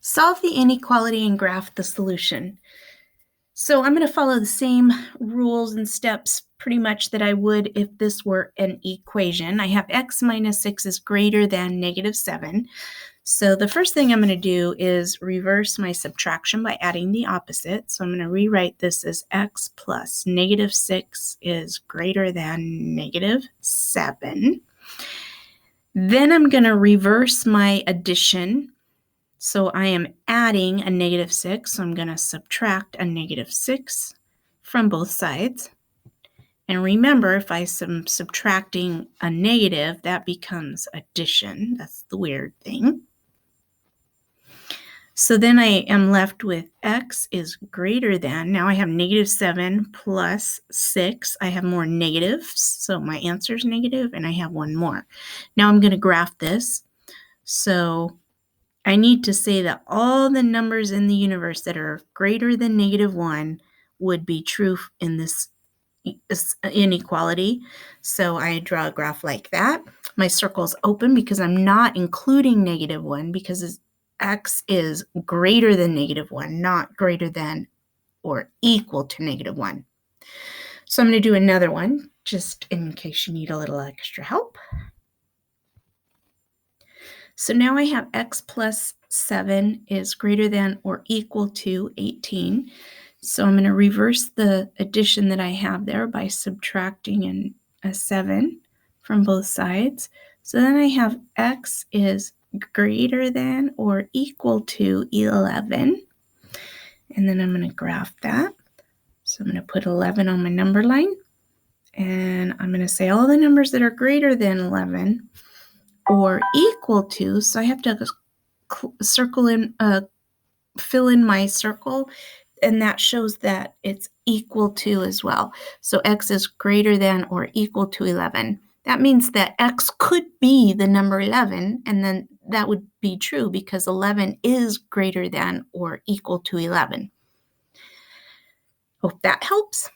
Solve the inequality and graph the solution. So I'm going to follow the same rules and steps pretty much that I would if this were an equation. I have x minus 6 is greater than negative 7. So the first thing I'm going to do is reverse my subtraction by adding the opposite. So I'm going to rewrite this as x plus negative 6 is greater than negative 7. Then I'm going to reverse my addition. So I am adding a negative 6, so I'm going to subtract a negative 6 from both sides. And remember, if I'm subtracting a negative, that becomes addition. That's the weird thing. So then I am left with x is greater than, now I have negative 7 plus 6. I have more negatives, so my answer is negative, and I have one more. Now I'm going to graph this. So I need to say that all the numbers in the universe that are greater than negative 1 would be true in this inequality. So I draw a graph like that. My circle's open because I'm not including negative 1 because x is greater than negative 1, not greater than or equal to negative 1. So I'm going to do another one just in case you need a little extra help. So now I have x plus 7 is greater than or equal to 18. So I'm going to reverse the addition that I have there by subtracting a 7 from both sides. So then I have x is greater than or equal to 11. And then I'm going to graph that. So I'm going to put 11 on my number line. And I'm going to say all the numbers that are greater than 11 or equal to, so I have to fill in my circle, and that shows that it's equal to as well. So x is greater than or equal to 11. That means that x could be the number 11, and then that would be true because 11 is greater than or equal to 11. Hope that helps.